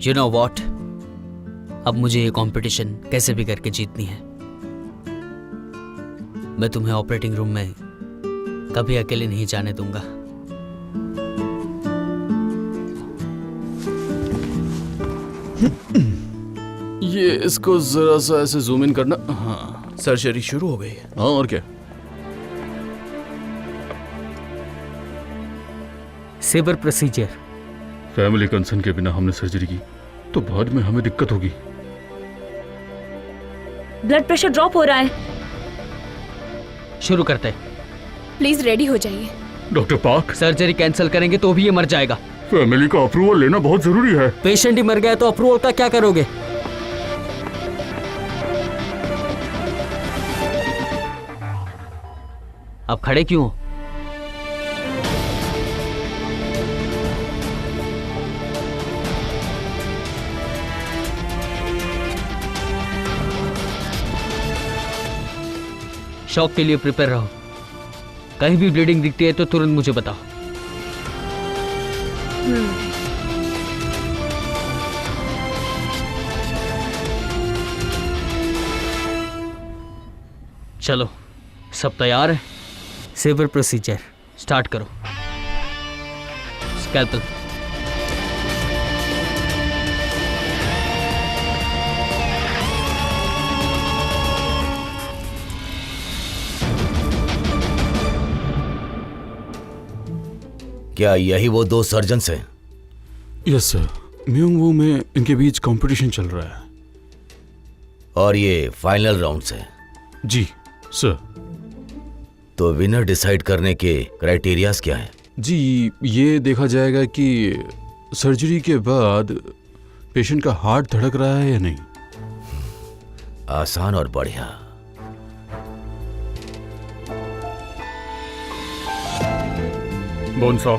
You know what, अब मुझे ये कंपटीशन कैसे भी करके जीतनी है। मैं तुम्हें ऑपरेटिंग रूम में कभी अकेले नहीं जाने दूंगा। ये इसको जरा सा ऐसे जूम इन करना। हाँ, सर्जरी शुरू हो गई। हाँ और क्या। Saver procedure. फैमिली कंसर्न के बिना हमने सर्जरी की तो बाद में हमें दिक्कत होगी। ब्लड प्रेशर ड्रॉप हो रहा है। शुरू करते हैं। प्लीज रेडी हो जाइए। डॉक्टर पार्क, सर्जरी कैंसिल करेंगे तो भी ये मर जाएगा। फैमिली का अप्रूवल लेना बहुत जरूरी है। पेशेंट ही मर गया तो अप्रूवल का क्या करोगे? अब खड़े क्यों हो? शॉक के लिए प्रिपेयर रहो। कहीं भी ब्लीडिंग दिखती है तो तुरंत मुझे बताओ। चलो, सब तैयार है? सेवर प्रोसीजर स्टार्ट करो। स्कैल्पल। क्या यही वो दो सर्जन्स हैं? यस सर, म्योंगवू में इनके बीच कंपटीशन चल रहा है। और ये फाइनल राउंड्स है? जी सर। तो विनर डिसाइड करने के क्राइटेरियाज क्या है? जी, ये देखा जाएगा कि सर्जरी के बाद पेशेंट का हार्ट धड़क रहा है या नहीं। आसान और बढ़िया। बोनसा,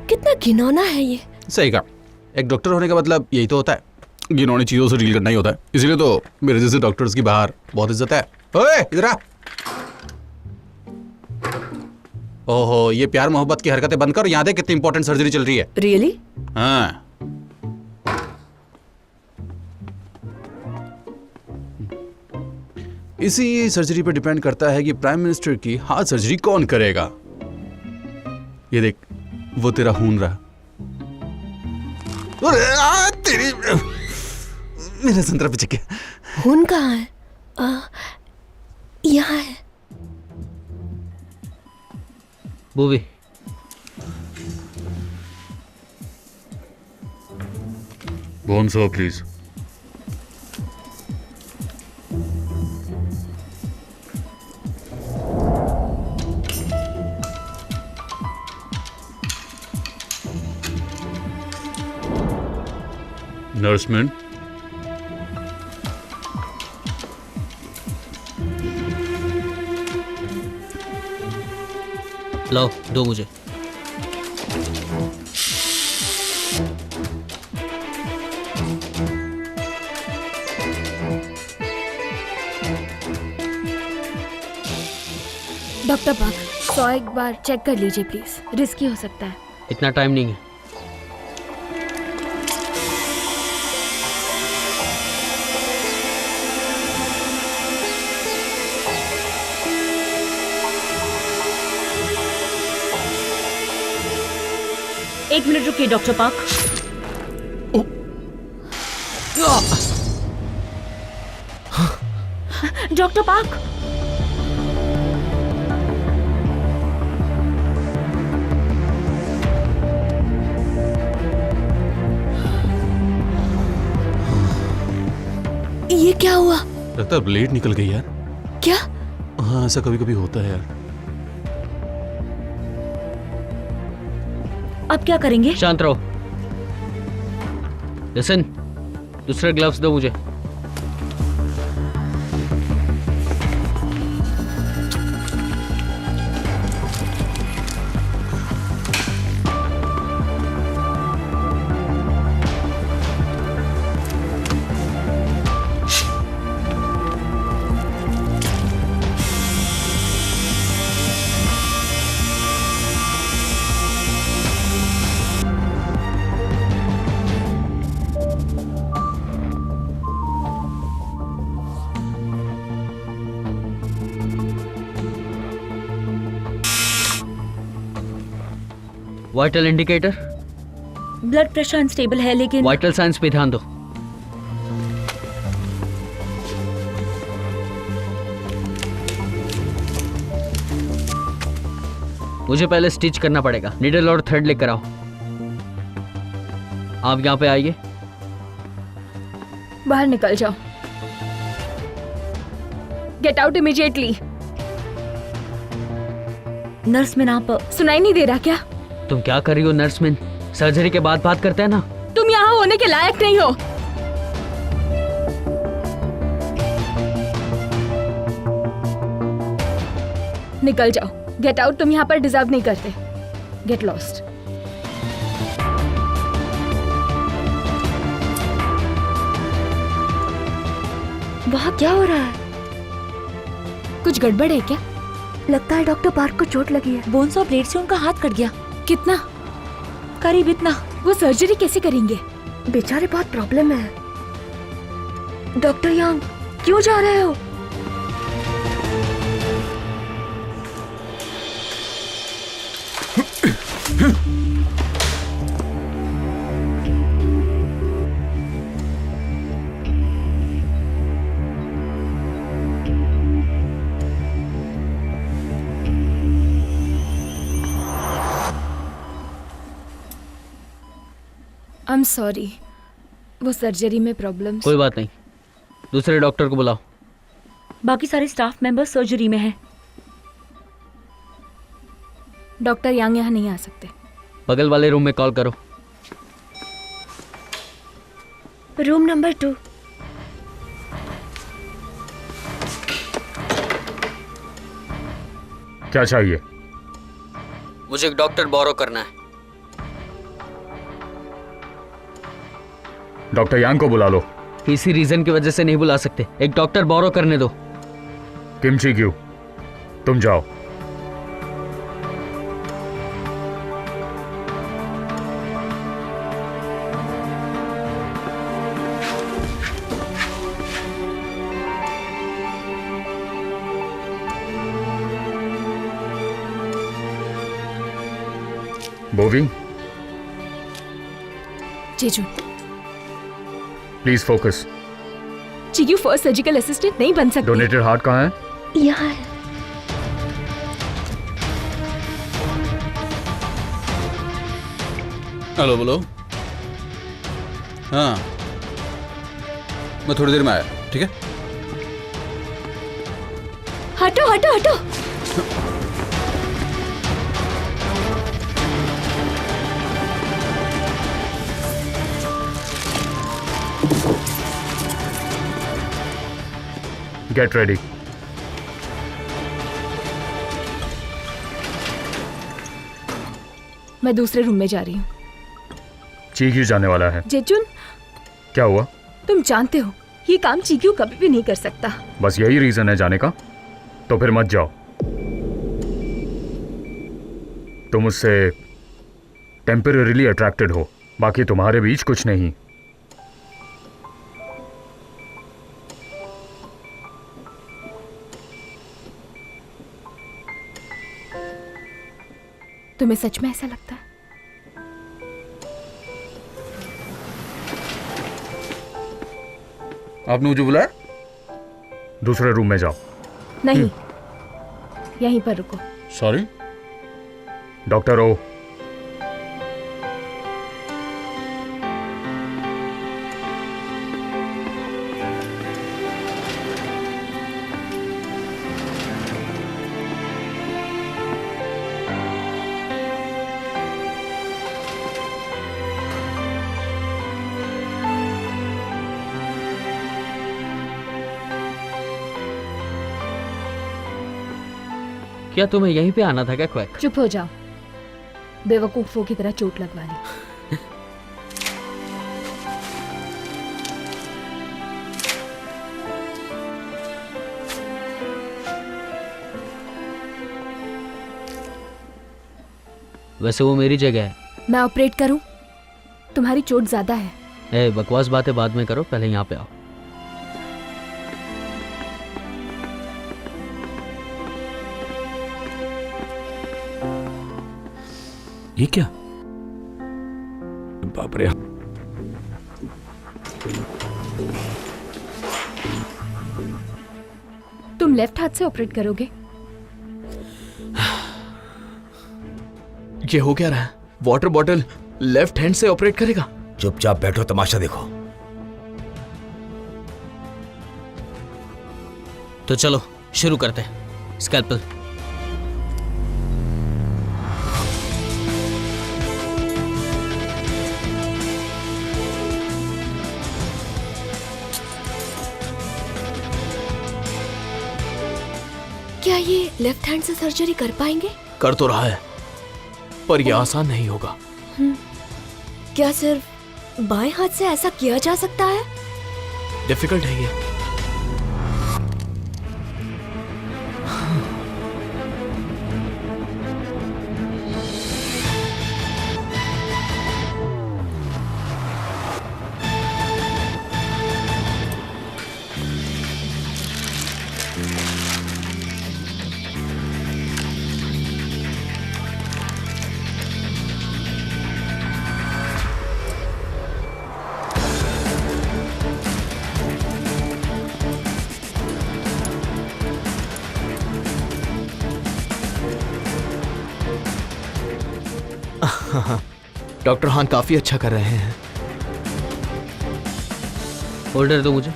कितना घिनौना है ये। सही कहा। एक डॉक्टर होने का मतलब यही तो होता है, घिनौनी चीजों से डील करना ही होता है। इसलिए तो मेरे जैसे डॉक्टर्स की बाहर बहुत इज्जत है। ओए इधर आ। ओहो, ये प्यार मोहब्बत की हरकतें बंद कर, यहाँ देख कितनी इंपॉर्टेंट सर्जरी चल रही है। रियली? हाँ। इसी सर्जरी पर डिपेंड करता है कि प्राइम मिनिस्टर की हार्ट सर्जरी कौन करेगा। ये देख, वो तेरा खून रहा। तेरी मेरे संतरा पे चिके। खून कहाँ है? यहाँ है। Booby, बोनसा please. नर्समैन, लो दो मुझे। डॉक्टर पाक, 100 एक बार चेक कर लीजिए प्लीज, रिस्की हो सकता है। इतना टाइम नहीं है। एक मिनट रुकिए डॉक्टर पाक। डॉक्टर पाक, ये क्या हुआ? लगता है ब्लेड निकल गई यार। क्या? हाँ, ऐसा कभी कभी होता है यार। अब क्या करेंगे? शांत रहो। लिसन, दूसरे ग्लव्स दो मुझे। Vital indicator, blood pressure unstable है लेकिन वाइटल साइंस पे ध्यान दो। मुझे पहले स्टिच करना पड़ेगा। निडल और थ्रेड लेकर आओ। आप यहाँ पे आइए। बाहर निकल जाओ। Get out immediately. नर्स में आप सुनाई नहीं दे रहा क्या? तुम क्या कर रही हो नर्समैन? सर्जरी के बाद बात करते हैं ना। तुम यहाँ होने के लायक नहीं हो। निकल जाओ। Get out. तुम यहाँ पर डिजर्व नहीं करते। Get lost. वहाँ क्या हो रहा है? कुछ गड़बड़ है क्या? लगता है डॉक्टर पार्क को चोट लगी है। बोन्स और ब्लेड से उनका हाथ कट गया। कितना? करीब इतना। वो सर्जरी कैसे करेंगे? बेचारे बहुत प्रॉब्लम है। डॉक्टर यांग, क्यों जा रहे हो? आई एम सॉरी। वो सर्जरी में प्रॉब्लम। कोई बात नहीं, दूसरे डॉक्टर को बुलाओ। बाकी सारे स्टाफ मेंबर्स सर्जरी में हैं। डॉक्टर यांग यहाँ नहीं आ सकते। बगल वाले रूम में कॉल करो। Room number 2। क्या चाहिए? मुझे एक डॉक्टर बोरो करना है। डॉक्टर यांग को बुला लो। किसी रीजन की वजह से नहीं बुला सकते। एक डॉक्टर बोरो करने दो। किम ची क्यू, तुम जाओ। बोवी, जीजू, प्लीज फोकस। चिक्यू फर्स्ट सर्जिकल असिस्टेंट नहीं बन सकती। डोनेटेड हार्ट कहाँ है? यहाँ है। हेलो, बोलो। हाँ, मैं थोड़ी देर में आया। ठीक है। हटो हटो हटो। Get ready. मैं दूसरे रूम में जा रही हूँ। ची क्यू जाने वाला है। जेजुन, क्या हुआ? तुम जानते हो ये काम चिक्यू कभी भी नहीं कर सकता। बस यही रीजन है जाने का? तो फिर मत जाओ। तुम उससे टेम्परेरीली अट्रैक्टेड हो, बाकी तुम्हारे बीच कुछ नहीं। तुम्हें सच में ऐसा लगता है? आपने मुझे बुलाया? दूसरे रूम में जाओ। नहीं, यहीं पर रुको। सॉरी। डॉक्टर ओ, क्या तुम्हें यहीं पे आना था क्या क्वैक? चुप हो जाओ। बेवकूफों की तरह चोट लगवा ली। वैसे वो मेरी जगह है। मैं ऑपरेट करूं? तुम्हारी चोट ज्यादा है। ए, बकवास बातें बाद में करो, पहले यहाँ पे आओ। ये क्या? बाप रे। तुम लेफ्ट हाथ से ऑपरेट करोगे? ये हो क्या रहा है? वाटर बॉटल लेफ्ट हैंड से ऑपरेट करेगा? चुपचाप बैठो, तमाशा देखो। तो चलो शुरू करते हैं। स्कैल्पल। क्या ये लेफ्ट हैंड से सर्जरी कर पाएंगे? कर तो रहा है, पर यह आसान नहीं होगा। क्या सिर्फ बाएं हाथ से ऐसा किया जा सकता है? डिफिकल्ट है ये। डॉक्टर हान काफी अच्छा कर रहे हैं। होल्डर दो मुझे।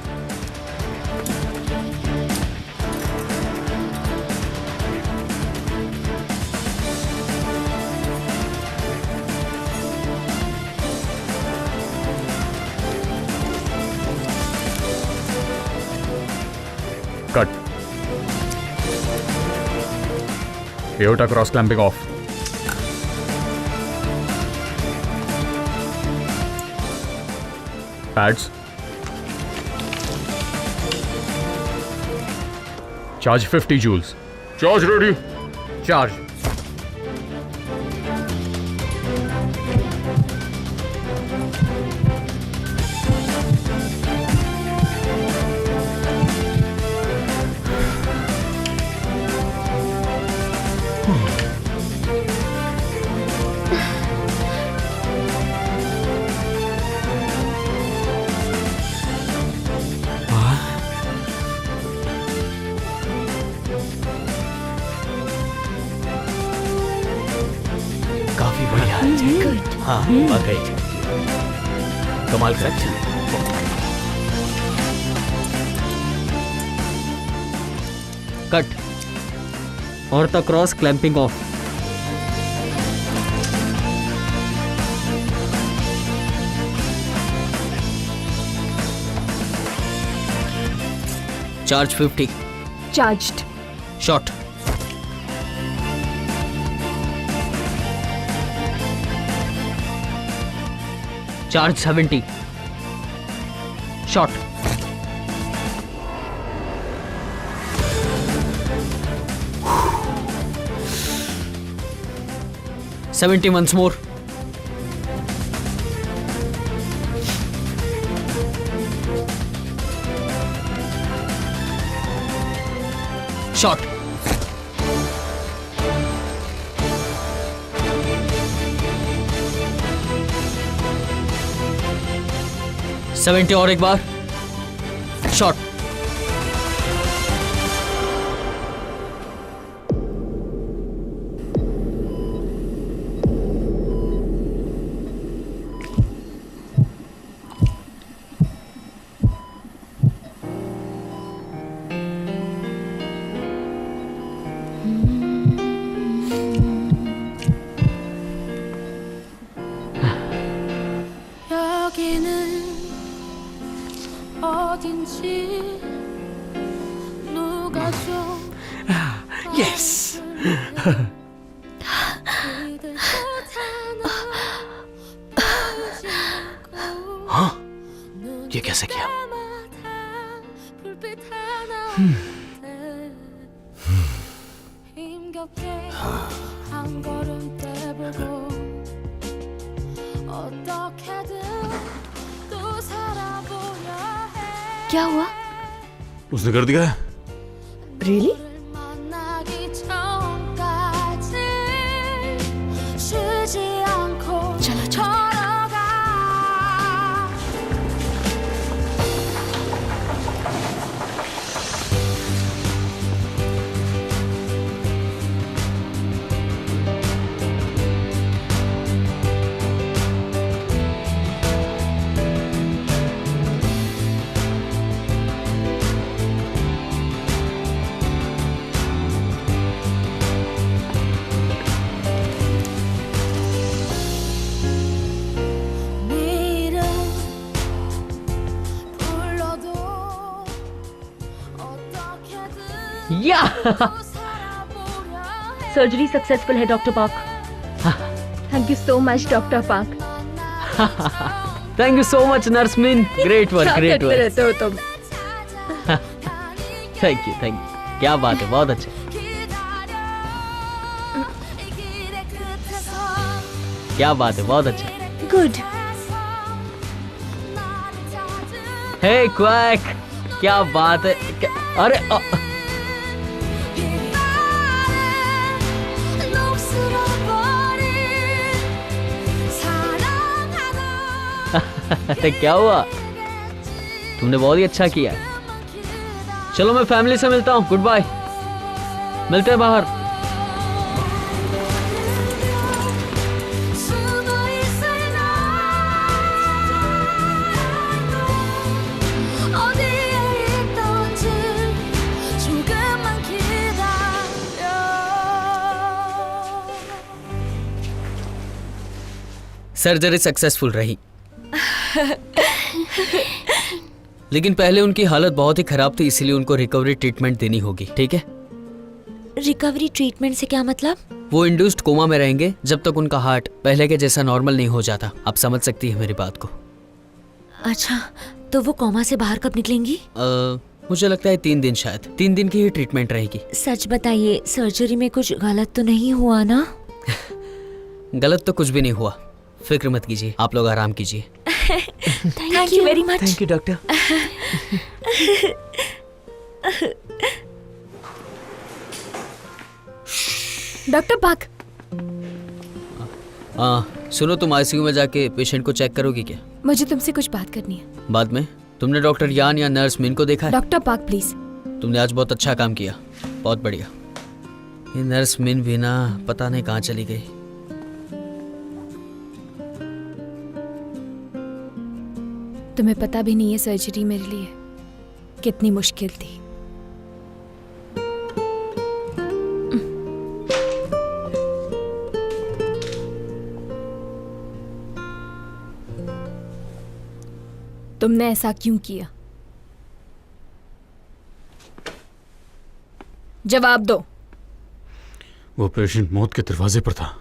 Cut. Aorta cross clamping of. Pads. Charge 50 joules. Charge ready. Charge. काफी बढ़िया है। हाँ वाकई कमाल का। कट। और तक cross clamping of. Charge 50। Charged. Shot. Charge 70। Shot. $70 once more. Shot. $70 और एक बार। शॉट। यस। हाँ, ये कैसे किया? क्या हुआ? उसने कर दिया है। रियली? चलो चलो। या सर्जरी सक्सेसफुल है doctor park. Thank you so much doctor park. Thank you so much nurse mean, great work, क्या ग्रेट करते वर्क। रहते हो तुम? थैंक यू, क्या बात है, बहुत अच्छा, क्या बात है, बहुत अच्छा। गुड। हे क्वैक, क्या बात है, अरे क्या हुआ, तुमने बहुत ही अच्छा किया। चलो मैं फैमिली से मिलता हूँ, गुड बाय, मिलते हैं बाहर। सर्जरी सक्सेसफुल रही, लेकिन पहले उनकी हालत बहुत ही खराब थी, इसलिए उनको रिकवरी ट्रीटमेंट देनी होगी, ठीक है? रिकवरी ट्रीटमेंट से क्या मतलब? वो इंड्यूस्ड कोमा में रहेंगे जब तक उनका हार्ट पहले के जैसा नॉर्मल नहीं हो जाता। आप समझ सकती है मेरी बात को। अच्छा, तो वो कोमा से बाहर कब निकलेंगी? मुझे लगता है 3 दिन, शायद 3 दिन की ही ट्रीटमेंट रहेगी। सच बताइए, सर्जरी में कुछ गलत तो नहीं हुआ ना? गलत तो कुछ भी नहीं हुआ, फिक्र मत कीजिए, आप लोग आराम कीजिए। Thank you very much. Thank you doctor. Doctor park, सुनो, तुम आईसीयू में जाके पेशेंट को चेक करोगी क्या? मुझे तुमसे कुछ बात करनी है। बाद में। तुमने डॉक्टर यान या नर्स मिन को देखा है? Doctor park please. तुमने आज बहुत अच्छा काम किया, बहुत बढ़िया। ये नर्स मिन भी ना पता नहीं कहाँ चली गई। तुम्हें पता भी नहीं है सर्जरी मेरे लिए कितनी मुश्किल थी। तुमने ऐसा क्यों किया? जवाब दो। वो पेशेंट मौत के दरवाजे पर था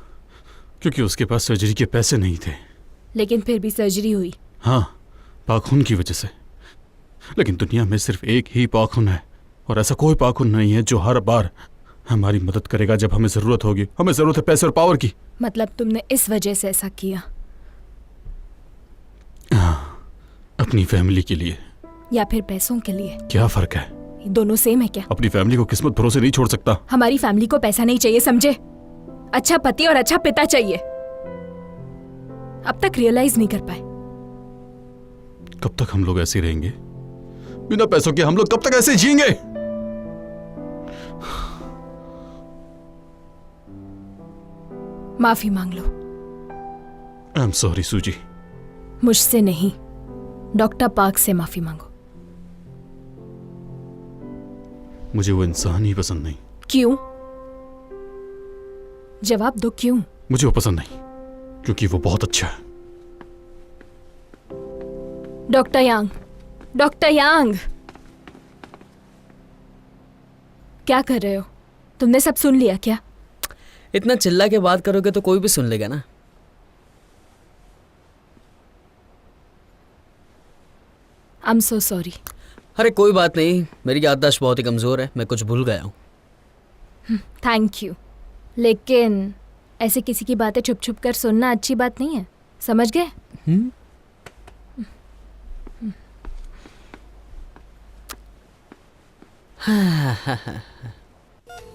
क्योंकि उसके पास सर्जरी के पैसे नहीं थे। लेकिन फिर भी सर्जरी हुई। हाँ, पाखून की वजह से। लेकिन दुनिया में सिर्फ एक ही पाखून है और ऐसा कोई पाखून नहीं है जो हर बार हमारी मदद करेगा जब हमें जरूरत होगी। हमें जरूरत है पैसे और पावर की। मतलब तुमने इस वजह से ऐसा किया? अपनी फैमिली के लिए। या फिर पैसों के लिए? क्या फर्क है? ये दोनों सेम है क्या? अपनी फैमिली को किस्मत भरोसे नहीं छोड़ सकता। हमारी फैमिली को पैसा नहीं चाहिए, समझे? अच्छा पति और अच्छा पिता चाहिए। अब तक रियलाइज नहीं कर पाए। कब तक हम लोग ऐसे रहेंगे? बिना पैसों के हम लोग कब तक ऐसे जिएंगे? माफी मांग लो। आई एम सॉरी सूजी। मुझसे नहीं, डॉक्टर पार्क से माफी मांगो। मुझे वो इंसान ही पसंद नहीं। क्यों? जवाब दो, क्यों? मुझे वो पसंद नहीं क्योंकि वो बहुत अच्छा है। डॉक्टर यांग, डॉक्टर यांग, क्या कर रहे हो? तुमने सब सुन लिया क्या? इतना चिल्ला के बात करोगे तो कोई भी सुन लेगा ना। I am so sorry. अरे कोई बात नहीं, मेरी याददाश्त बहुत ही कमजोर है, मैं कुछ भूल गया हूँ। Thank you. लेकिन ऐसे किसी की बातें छुप छुप कर सुनना अच्छी बात नहीं है, समझ गए?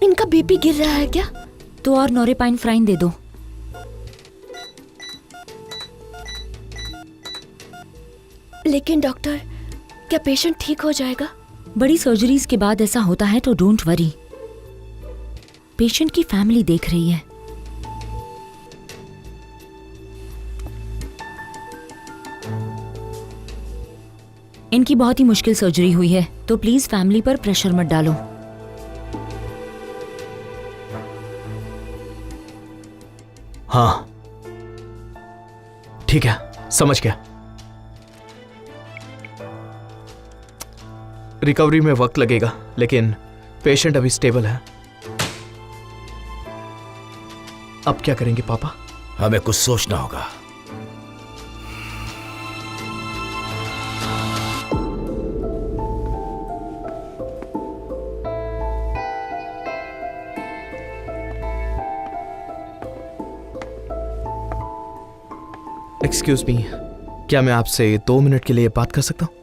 इनका बीपी गिर रहा है क्या? तो और नोरेपाइन फ्राइन दे दो। लेकिन डॉक्टर, क्या पेशेंट ठीक हो जाएगा? बड़ी सर्जरीज के बाद ऐसा होता है तो डोंट वरी, पेशेंट की फैमिली देख रही है। इनकी बहुत ही मुश्किल सर्जरी हुई है तो प्लीज फैमिली पर प्रेशर मत डालो। हाँ ठीक है, समझ गया। रिकवरी में वक्त लगेगा लेकिन पेशेंट अभी स्टेबल है। अब क्या करेंगे पापा? हमें कुछ सोचना होगा। एक्सक्यूज मी, क्या मैं आपसे 2 मिनट के लिए बात कर सकता हूँ?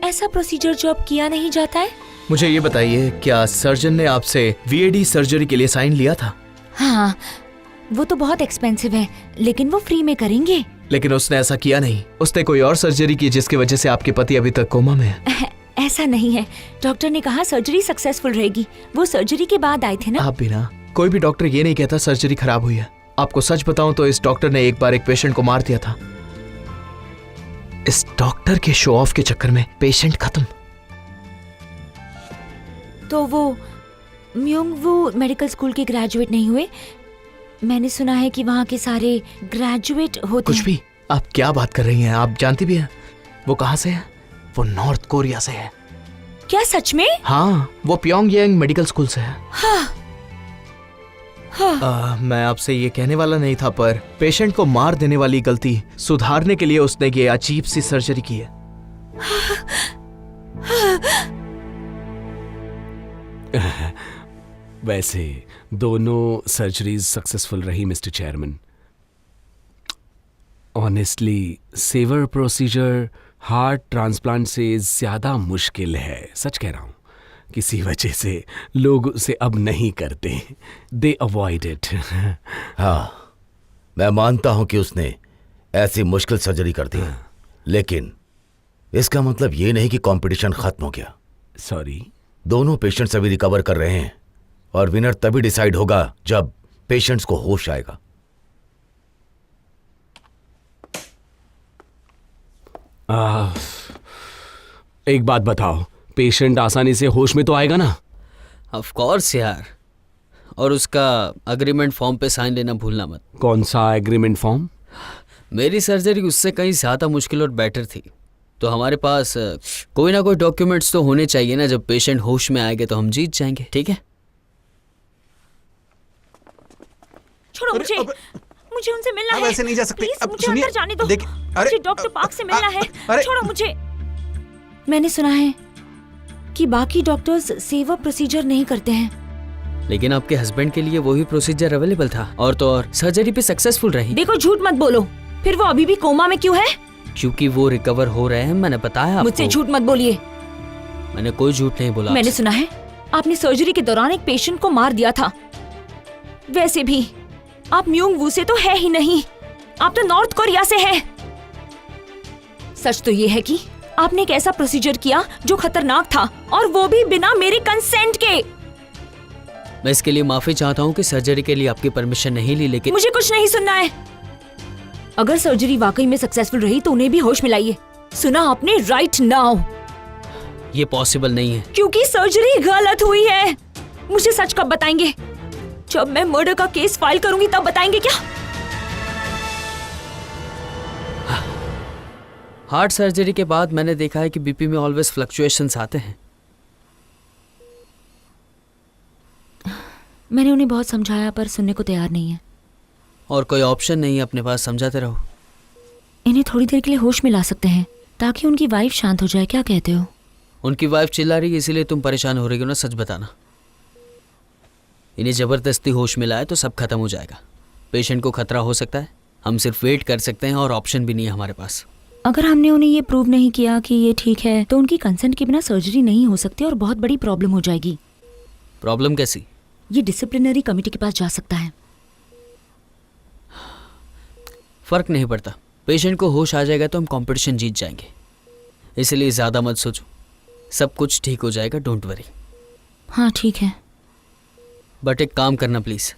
ऐसा प्रोसीजर जो अब किया नहीं जाता है? मुझे ये बताइए, क्या सर्जन ने आपसे वीएडी सर्जरी के लिए साइन लिया था? हाँ, वो तो बहुत एक्सपेंसिव है, लेकिन वो फ्री में करेंगे। लेकिन उसने ऐसा किया नहीं। उसने कोई और सर्जरी की जिसकी वजह से आपके पति अभी तक कोमा में है। ऐसा नहीं है, डॉक्टर ने कहा सर्जरी सक्सेसफुल रहेगी। वो सर्जरी के बाद आए थे ना। आप भी ना, कोई भी डॉक्टर ये नहीं कहता सर्जरी खराब हुई है। आपको सच बताऊं तो इस डॉक्टर ने एक बार एक पेशेंट को मार दिया था। इस डॉक्टर के शो ऑफ के चक्कर में पेशेंट खत्म। तो वो म्योंगवू मेडिकल स्कूल के ग्रेजुएट नहीं हुए? मैंने सुना है कि वहाँ के सारे ग्रेजुएट होते कुछ हैं। भी, आप क्या बात कर रही हैं? आप जानती भी हैं वो कहाँ से है? वो नॉर्थ कोरिया से है। क्या सच में? हाँ, वो प्योंगयांग मेडिकल स्कूल से है। मैं आपसे ये कहने वाला नहीं था, पर पेशेंट को मार देने वाली गलती सुधारने के लिए उसने ये अजीब सी सर्जरी की है। वैसे दोनों सर्जरीज सक्सेसफुल रही mister chairman. Honestly severe procedure heart transplant से ज़्यादा मुश्किल है, सच कह रहा हूँ। किसी वजह से लोग उसे अब नहीं करते, दे अवॉइड इट। हाँ, मैं मानता हूं कि उसने ऐसी मुश्किल सर्जरी कर दी, लेकिन इसका मतलब ये नहीं कि कंपटीशन खत्म हो गया। सॉरी। दोनों पेशेंट्स अभी रिकवर कर रहे हैं और विनर तभी डिसाइड होगा जब पेशेंट्स को होश आएगा। एक बात बताओ, पेशेंट आसानी से होश में तो आएगा ना? ऑफ कोर्स यार, और उसका एग्रीमेंट फॉर्म पे साइन लेना भूलना मत। कौन सा एग्रीमेंट फॉर्म? मेरी सर्जरी उससे कहीं ज़्यादा मुश्किल और बेटर थी, तो हमारे पास कोई ना कोई डॉक्यूमेंट्स तो होने चाहिए ना। जब पेशेंट होश में आएंगे तो हम जीत जाएंगे, ठीक है? छोड़ो मुझे, मुझे उनसे मिलना है। ऐसे नहीं जा सकते। प्लीज अब मुझे सुनिए, अंदर जाने दो। देखिए, मुझे डॉक्टर पार्क से मिलना है। छोड़ो मुझे। मैंने सुना है कि बाकी डॉक्टर्स सेवा प्रोसीजर नहीं करते हैं। लेकिन आपके हस्बैंड के लिए वही प्रोसीजर अवेलेबल था, और तो और सर्जरी भी सक्सेसफुल रही। देखो, झूठ मत बोलो। फिर वो अभी भी कोमा में क्यों है? क्योंकि वो रिकवर हो रहे हैं, मैंने बताया आपको। मुझसे झूठ मत बोलिए। मैंने कोई झूठ नहीं बोला। मैंने सुना है आपने सर्जरी के दौरान एक पेशेंट को मार दिया था। वैसे भी आप म्योंगवू से तो है ही नहीं, आप तो नॉर्थ कोरिया से हैं। सच तो ये है कि आपने एक ऐसा प्रोसीजर किया जो खतरनाक था, और वो भी बिना मेरे कंसेंट के। मैं इसके लिए माफी चाहता हूँ कि सर्जरी के लिए आपकी परमिशन नहीं ली, लेकिन मुझे कुछ नहीं सुनना है। अगर सर्जरी वाकई में सक्सेसफुल रही तो उन्हें भी होश में लाइए। सुना आपने? Right now. ये पॉसिबल नहीं है, क्योंकि सर्जरी गलत हुई है। मुझे सच कब बताएंगे? जब मैं मर्डर का केस फाइल करूंगी तब बताएंगे क्या? हार्ट सर्जरी के बाद मैंने देखा है कि बीपी में ऑलवेज फ्लक्चुएशंस आते हैं। मैंने उन्हें बहुत समझाया पर सुनने को तैयार नहीं है। और कोई ऑप्शन नहीं है अपने पास, समझाते रहो। इन्हें थोड़ी देर के लिए होश में ला सकते हैं ताकि उनकी वाइफ शांत हो जाए। क्या कहते हो? उनकी वाइफ चिल्ला रही है इसीलिए तुम परेशान हो रही हो ना? सच बताना। इन्हें जबरदस्ती होश में लाए तो सब खत्म हो जाएगा। पेशेंट को खतरा हो सकता है, हम सिर्फ वेट कर सकते हैं और ऑप्शन भी नहीं है हमारे पास। अगर हमने उन्हें ये प्रूव नहीं किया कि ये ठीक है तो उनकी कंसेंट के बिना सर्जरी नहीं हो सकती और बहुत बड़ी प्रॉब्लम हो जाएगी। प्रॉब्लम कैसी? ये डिसिप्लिनरी कमेटी के पास जा सकता है। फर्क नहीं पड़ता, पेशेंट को होश आ जाएगा तो हम कंपटीशन जीत जाएंगे। इसलिए ज़्यादा मत सोचो, सब कुछ ठीक हो जाएगा, डोंट वरी। हाँ ठीक है। बट एक काम करना प्लीज़,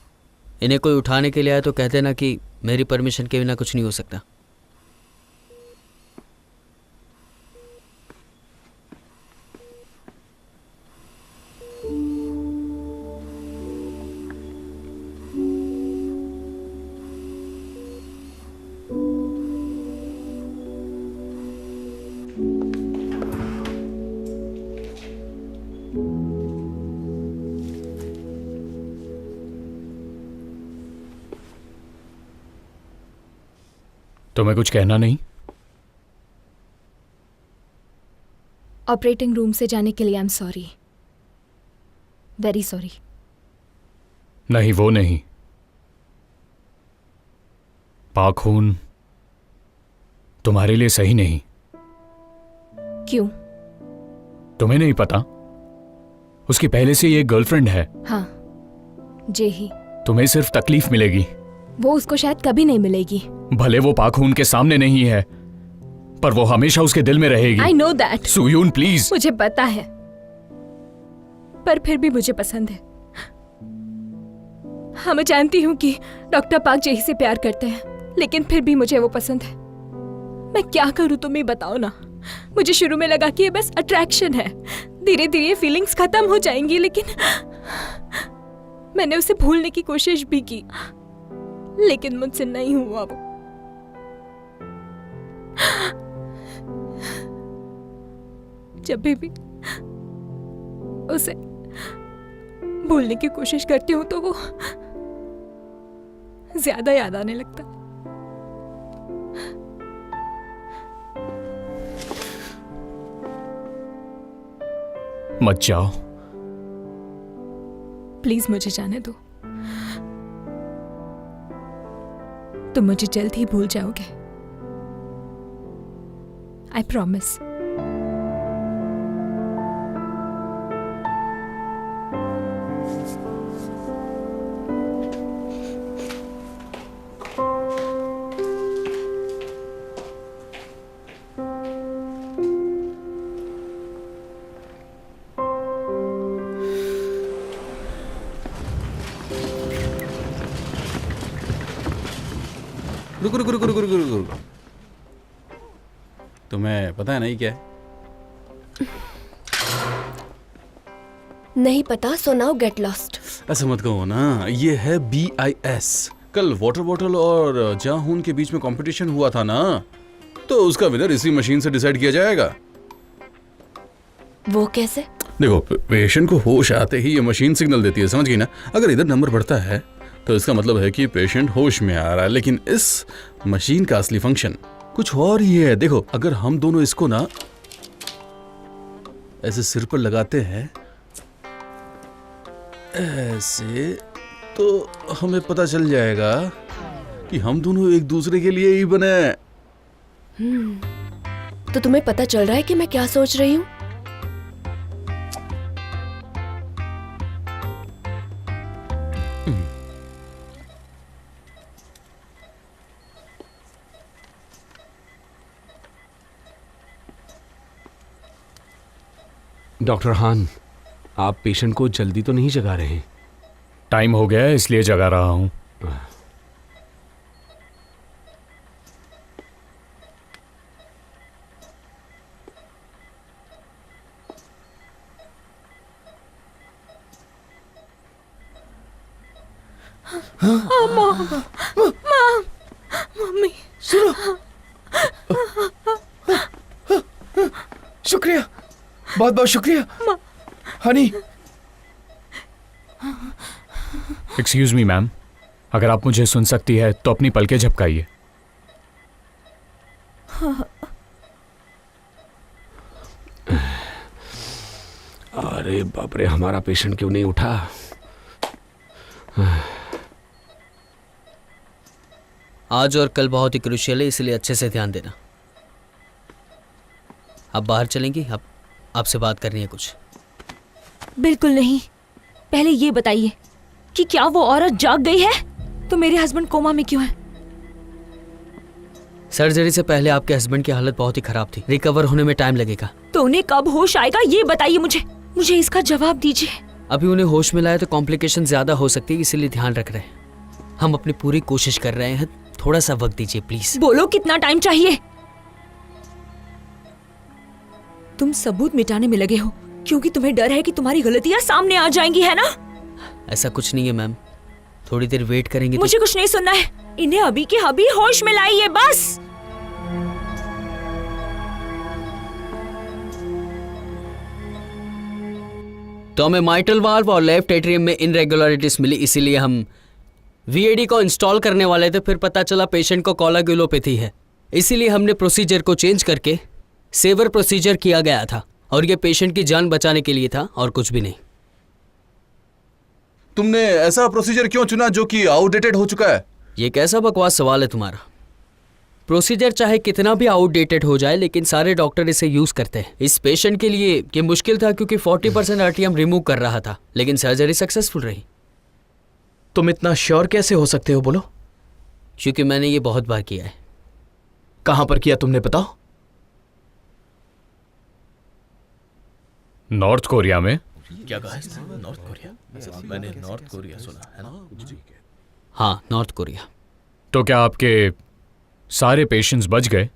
इन्हें कोई उठाने के लिए आए तो कह देना कि मेरी परमिशन के बिना कुछ नहीं हो सकता। तुम्हें कुछ कहना नहीं? ऑपरेटिंग रूम से जाने के लिए आई एम सॉरी, वेरी सॉरी। नहीं, वो नहीं। पाक खून तुम्हारे लिए सही नहीं। क्यों? तुम्हें नहीं पता? उसकी पहले से ये गर्लफ्रेंड है। हाँ, जेही। तुम्हें सिर्फ तकलीफ मिलेगी। वो उसको शायद कभी नहीं मिलेगी। भले वो पाक खून के सामने नहीं है, पर वो हमेशा उसके दिल में रहेगी। I know that. सुयून प्लीज। मुझे पता है, पर फिर भी मुझे पसंद है। हाँ, मैं जानती हूँ कि डॉक्टर पाक जेही से प्यार करते हैं, लेकिन फिर भी मुझे वो पसंद है। मैं क्या करूँ तुम ही बताओ ना। मुझे शुरू में लगा कि ये बस अट्रैक्शन है, धीरे धीरे ये फीलिंग्स खत्म हो जाएंगी, लेकिन मैंने उसे भूलने की कोशिश भी की, लेकिन मुझसे नहीं हुआ वो। जब भी उसे भूलने की कोशिश करती हूँ तो वो ज्यादा याद आने लगता। मत जाओ प्लीज, मुझे जाने दो। तुम मुझे जल्द ही भूल जाओगे, आई प्रॉमिस। रुको रुको रुको रुको रुको रुको रुको। तुम्हें पता है नहीं क्या है? नहीं पता, सो नाउ गेट लॉस्ट। ऐसा मत कहो ना, ये है BIS। कल वाटर बॉटल और जाहून के बीच में कंपटीशन हुआ था ना, तो उसका विनर इसी मशीन से डिसाइड किया जाएगा। वो कैसे? देखो, पेशेंट को होश आते ही ये मशीन सिग्नल देती है, समझ गई ना? अगर इधर नंबर बढ़ता है तो इसका मतलब है कि पेशेंट होश में आ रहा है, लेकिन इस मशीन का असली फंक्शन कुछ और ही है। देखो, अगर हम दोनों इसको ना ऐसे सिर पर लगाते हैं ऐसे, तो हमें पता चल जाएगा कि हम दोनों एक दूसरे के लिए ही बने। तो तुम्हें पता चल रहा है कि मैं क्या सोच रही हूँ? डॉक्टर हान, आप पेशेंट को जल्दी तो नहीं जगा रहे हैं? टाइम हो गया है इसलिए जगा रहा हूं। मम्मी, सुनो। शुक्रिया, बहुत बहुत शुक्रिया हनी। एक्सक्यूज मी मैम, अगर आप मुझे सुन सकती है तो अपनी पलकें झपकाइए। अरे बाप रे, हमारा पेशेंट क्यों नहीं उठा? आज और कल बहुत ही क्रूशियल है, इसलिए अच्छे से ध्यान देना। आप बाहर चलेंगी? आपसे बात करनी है कुछ। बिल्कुल नहीं। पहले ये बताइए कि क्या वो औरत जाग गई है? तो मेरे हस्बैंड कोमा में क्यों है? सर्जरी से पहले आपके हस्बैंड की हालत बहुत ही खराब थी, रिकवर होने में टाइम लगेगा। तो उन्हें कब होश आएगा ये बताइए मुझे इसका जवाब दीजिए। अभी उन्हें होश में लाए तो कॉम्प्लिकेशन ज्यादा हो सकती है, इसीलिए ध्यान रख रहे हैं। हम अपनी पूरी कोशिश कर रहे हैं, थोड़ा सा वक्त दीजिए प्लीज। बोलो कितना टाइम चाहिए? तुम सबूत मिटाने में लगे हो क्योंकि तुम्हें डर है कि तुम्हारी गलतियां सामने आ जाएंगी, है ना? ऐसा कुछ नहीं है मैम, थोड़ी देर वेट करेंगे मुझे कुछ नहीं सुनना है। इन्हें अभी के अभी होश में लाइए बस। तो हमें माइटल वाल्व और लेफ्ट एट्रियम में इनरेगुलरिटीज मिली, इसीलिए हम VAD को इंस्टॉल करने वाले थे। फिर पता चला पेशेंट को कोलागुलोपैथी है। इसीलिए हमने प्रोसीजर को चेंज करके सेवर प्रोसीजर किया गया था, और ये पेशेंट की जान बचाने के लिए था और कुछ भी नहीं। तुमने ऐसा प्रोसीजर क्यों चुना जो कि आउटडेटेड हो चुका है? ये कैसा बकवास सवाल है तुम्हारा? प्रोसीजर चाहे कितना भी आउटडेटेड हो जाए, लेकिन सारे डॉक्टर इसे यूज करते हैं। इस पेशेंट के लिए ये मुश्किल था क्योंकि 40% आरटीएम रिमूव कर रहा था, लेकिन सर्जरी सक्सेसफुल रही। तुम इतना श्योर कैसे हो सकते हो, बोलो? क्योंकि मैंने ये बहुत बार किया है। कहां पर किया तुमने, बताओ? नॉर्थ कोरिया में। क्या कहा है? North Korea? मैंने नॉर्थ कोरिया सुना है ना। हाँ, नॉर्थ कोरिया। तो क्या आपके सारे पेशेंट्स बच गए?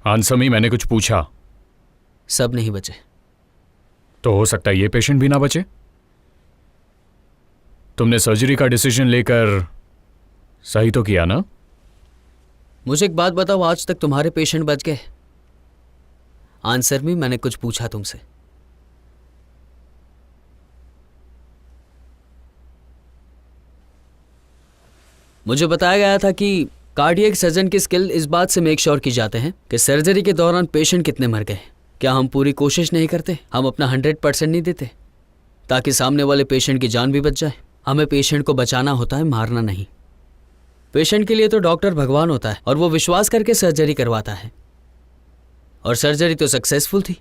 आंसर में मैंने कुछ पूछा। सब नहीं बचे। तो हो सकता है ये पेशेंट भी ना बचे। तुमने सर्जरी का डिसीजन लेकर सही तो किया ना? मुझे एक बात बताओ, आज तक तुम्हारे पेशेंट बच गए? आंसर में मैंने कुछ पूछा तुमसे। मुझे बताया गया था कि कार्डियक सर्जन की स्किल इस बात से मेक श्योर की जाते हैं कि सर्जरी के दौरान पेशेंट कितने मर गए। क्या हम पूरी कोशिश नहीं करते? हम अपना 100% नहीं देते ताकि सामने वाले पेशेंट की जान भी बच जाए? हमें पेशेंट को बचाना होता है, मारना नहीं। पेशेंट के लिए तो डॉक्टर भगवान होता है और वो विश्वास करके सर्जरी करवाता है, और सर्जरी तो सक्सेसफुल थी।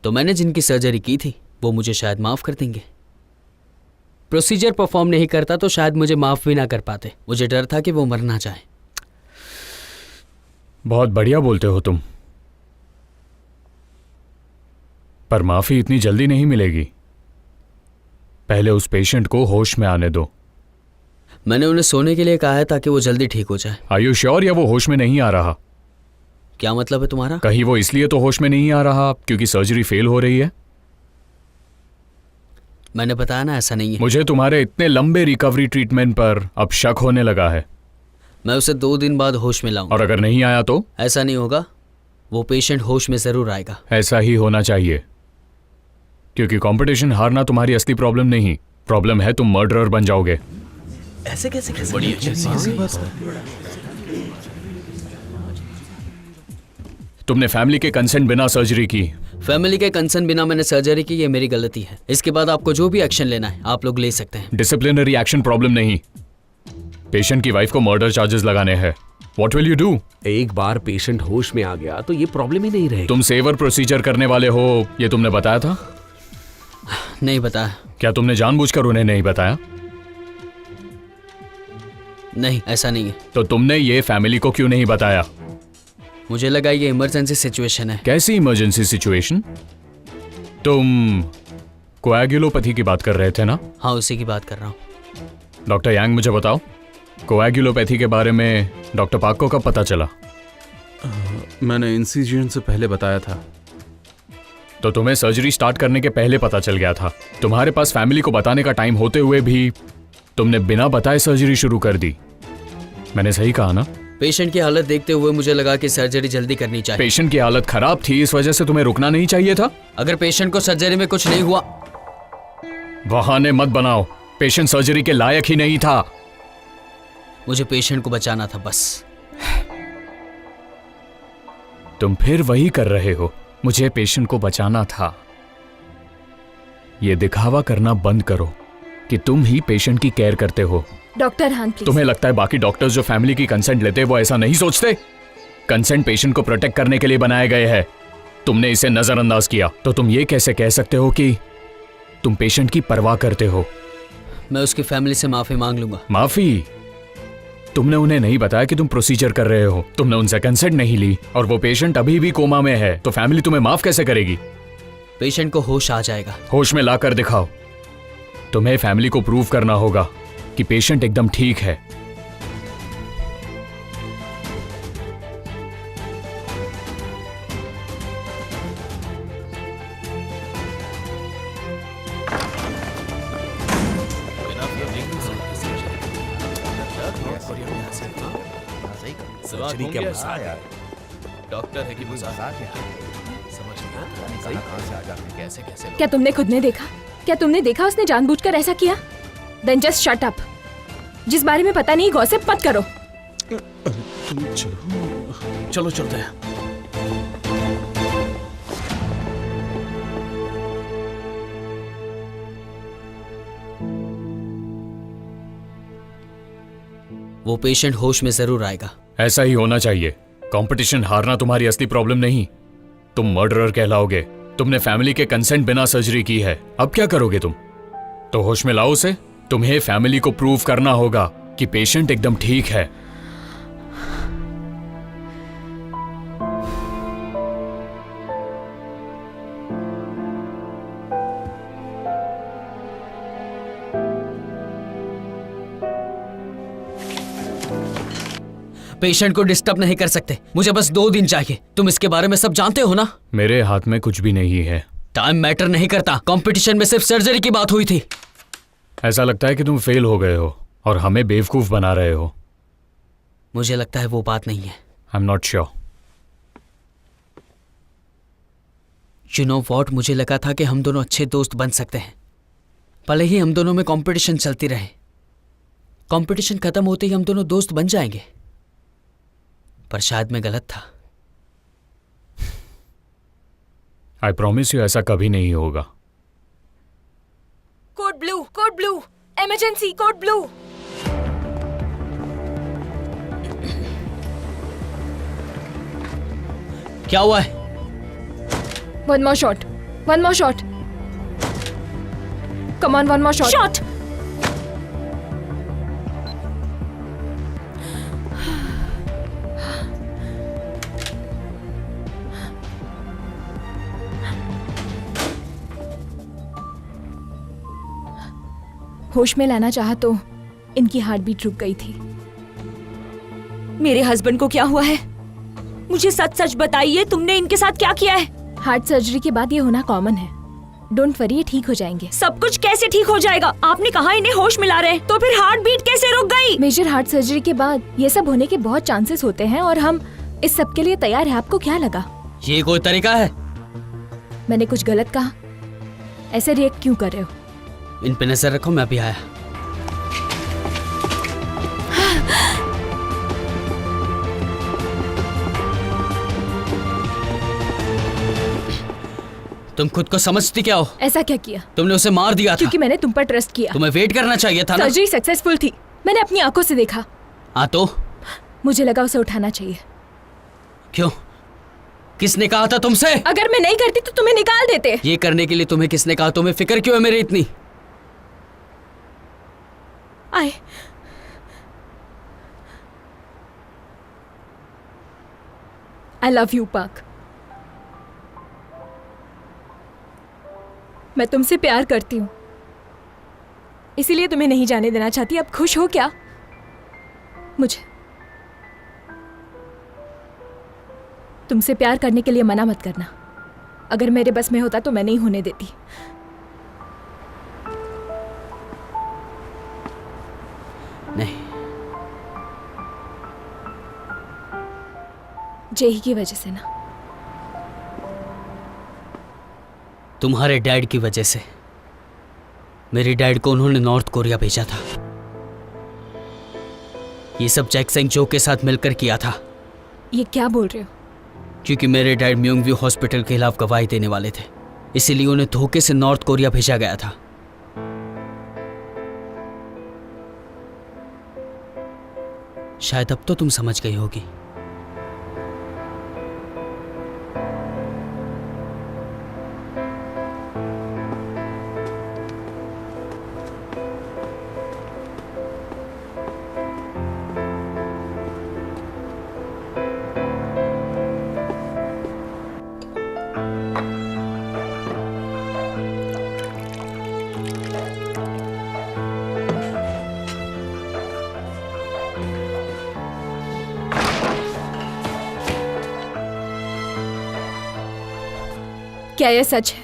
तो मैंने जिनकी सर्जरी की थी वो मुझे शायद माफ़ कर देंगे। प्रोसीजर परफॉर्म नहीं करता तो शायद मुझे माफ़ भी ना कर पाते। मुझे डर था कि वो मरना चाहे। बहुत बढ़िया बोलते हो तुम, पर माफी इतनी जल्दी नहीं मिलेगी। पहले उस पेशेंट को होश में आने दो। मैंने उन्हें सोने के लिए कहा है ताकि वो जल्दी ठीक हो जाए। आर यू श्योर या वो होश में नहीं आ रहा? क्या मतलब है तुम्हारा? कहीं वो इसलिए तो होश में नहीं आ रहा क्योंकि सर्जरी फेल हो रही है? मैंने बताया ना, ऐसा नहीं है। मुझे तुम्हारे इतने लंबे रिकवरी ट्रीटमेंट पर अब शक होने लगा है। मैं उसे 2 दिन बाद होश में लाऊंगा। और अगर नहीं आया तो? ऐसा नहीं होगा, वो पेशेंट होश में जरूर आएगा। ऐसा ही होना चाहिए, क्योंकि कंपटीशन हारना तुम्हारी असली प्रॉब्लम नहीं। प्रॉब्लम है तुम मर्डरर बन जाओगे। ऐसे कैसे? बड़ी अच्छी बात। तुमने फैमिली के कंसेंट बिना सर्जरी की। फैमिली के कंसर्न बिना मैंने सर्जरी की, ये मेरी गलती है। इसके बाद आपको जो भी एक्शन लेना है आप लोग ले सकते हैं। डिसिप्लिनरी एक्शन प्रॉब्लम नहीं, पेशेंट की वाइफ को मर्डर चार्जेस लगाने हैं। What will you do? एक बार पेशेंट होश में आ गया तो ये प्रॉब्लम ही नहीं रहेगी। तुम सेवर प्रोसीजर करने वाले हो, ये तुमने बताया था? नहीं बताया। क्या तुमने जानबूझकर उन्हें नहीं बताया? नहीं, ऐसा नहीं है। तो तुमने ये फैमिली को क्यों नहीं बताया? मुझे लगा ये इमरजेंसी सिचुएशन है। कैसी इमरजेंसी सिचुएशन? तुम कोएगुलोपैथी की बात कर रहे थे ना? हाँ, उसी की बात कर रहा हूँ। डॉक्टर यांग, मुझे बताओ, कोएगुलोपैथी के बारे में डॉक्टर पाक को कब पता चला? मैंने इंसिजन से पहले बताया था। तो तुम्हें सर्जरी स्टार्ट करने के पहले पता चल गया था। तुम्हारे पास फैमिली को बताने का टाइम होते हुए भी तुमने बिना बताए सर्जरी शुरू कर दी। मैंने सही कहा ना? पेशेंट की हालत देखते हुए मुझे लगा कि सर्जरी जल्दी करनी चाहिए। पेशेंट की हालत खराब थी, इस वजह से तुम्हें रुकना नहीं चाहिए था। अगर पेशेंट को सर्जरी में कुछ नहीं हुआ। बहाने मत बनाओ, पेशेंट सर्जरी के लायक ही नहीं था। मुझे पेशेंट को बचाना था बस। तुम फिर वही कर रहे हो, मुझे पेशेंट को बचाना था। ये दिखावा करना बंद करो कि तुम ही पेशेंट की केयर करते हो। डॉक्टर हान प्लीज। तुम्हें लगता है बाकी डॉक्टर्स जो फैमिली की कंसेंट लेते हैं वो ऐसा नहीं सोचते? कंसेंट पेशेंट को प्रोटेक्ट करने के लिए बनाए गए हैं। तुमने इसे नजरअंदाज किया, तो तुम ये कैसे कह सकते हो कि तुम पेशेंट की परवाह करते हो? मैं उसकी फैमिली से माफी मांग लूंगा। माफी? तुमने उन्हें नहीं बताया कि तुम प्रोसीजर कर रहे हो, तुमने उनसे कंसेंट नहीं ली, और वो पेशेंट अभी भी कोमा में है, तो फैमिली तुम्हें माफ कैसे करेगी? पेशेंट को होश आ जाएगा। होश में लाकर दिखाओ। तुम्हें फैमिली को प्रूव करना होगा कि पेशेंट एकदम ठीक है। डॉक्टर है कि कैसे? क्या तुमने खुद ने देखा? क्या तुमने देखा उसने जानबूझकर ऐसा किया? Then just shut up. जिस बारे में पता नहीं गॉसिप मत करो। तुम चलो चलो चलते हैं। वो पेशेंट होश में जरूर आएगा। ऐसा ही होना चाहिए। कंपटीशन हारना तुम्हारी असली प्रॉब्लम नहीं। तुम मर्डरर कहलाओगे। तुमने फैमिली के कंसेंट बिना सर्जरी की है। अब क्या करोगे तुम? तो होश में लाओ उसे। तुम्हें फैमिली को प्रूव करना होगा कि पेशेंट एकदम ठीक है। पेशेंट को डिस्टर्ब नहीं कर सकते। मुझे बस 2 दिन चाहिए। तुम इसके बारे में सब जानते हो ना? मेरे हाथ में कुछ भी नहीं है। टाइम मैटर नहीं करता। कंपटीशन में सिर्फ सर्जरी की बात हुई थी। ऐसा लगता है कि तुम फेल हो गए हो और हमें बेवकूफ बना रहे हो। मुझे लगता है वो बात नहीं है। I am not sure. You know what, मुझे लगा था कि हम दोनों अच्छे दोस्त बन सकते हैं, भले ही हम दोनों में कंपटीशन चलती रहे। कंपटीशन खत्म होते ही हम दोनों दोस्त बन जाएंगे, पर शायद मैं गलत था। आई प्रॉमिस यू ऐसा कभी नहीं होगा। Code blue, emergency code blue. क्या हुआ है? One more shot. Come on, one more shot. होश में लाना चाहा तो इनकी हार्ट बीट रुक गई थी। मेरे हस्बैंड को क्या हुआ है? मुझे सच सच बताइए, तुमने इनके साथ क्या किया है? हार्ट सर्जरी के बाद ये होना कॉमन है। डोंट वरी, ये ठीक हो जाएंगे। सब कुछ कैसे ठीक हो जाएगा? आपने कहा इन्हें होश में ला रहे हैं, तो फिर हार्ट बीट कैसे रुक गई? मेजर हार्ट सर्जरी के बाद ये सब होने के बहुत चांसेस होते हैं और हम इस सब के लिए तैयार हैं। आपको क्या लगा ये कोई तरीका है? मैंने कुछ गलत कहा? ऐसे रिएक्ट क्यों कर रहे हो? इन पे नजर रखो, मैं अभी आया। तुम खुद को समझती क्या हो? ऐसा क्या किया? तुमने उसे मार दिया था। क्योंकि मैंने तुम पर ट्रस्ट किया। तुम्हें वेट करना चाहिए था ना? सर्जरी सक्सेसफुल थी, मैंने अपनी आंखों से देखा। तो मुझे लगा उसे उठाना चाहिए। क्यों? किसने कहा था तुमसे? अगर मैं नहीं करती तो तुम्हें निकाल देते। ये करने के लिए तुम्हें किसने कहा? तुम्हें फिक्र क्यों है मेरी इतनी? I love you, पाक। मैं तुमसे प्यार करती हूँ, इसीलिए तुम्हें नहीं जाने देना चाहती। अब खुश हो क्या? मुझे तुमसे प्यार करने के लिए मना मत करना। अगर मेरे बस में होता तो मैं नहीं होने देती। नहीं, जेही की वजह से ना। तुम्हारे डैड की वजह से। मेरे डैड को उन्होंने नॉर्थ कोरिया भेजा था। ये सब जैक्सेंग जो के साथ मिलकर किया था। ये क्या बोल रहे हो? क्योंकि मेरे डैड म्योंगव्यू हॉस्पिटल के खिलाफ गवाही देने वाले थे, इसीलिए उन्हें धोखे से नॉर्थ कोरिया भेजा गया था। शायद अब तो तुम समझ गई होगी। क्या यह सच है?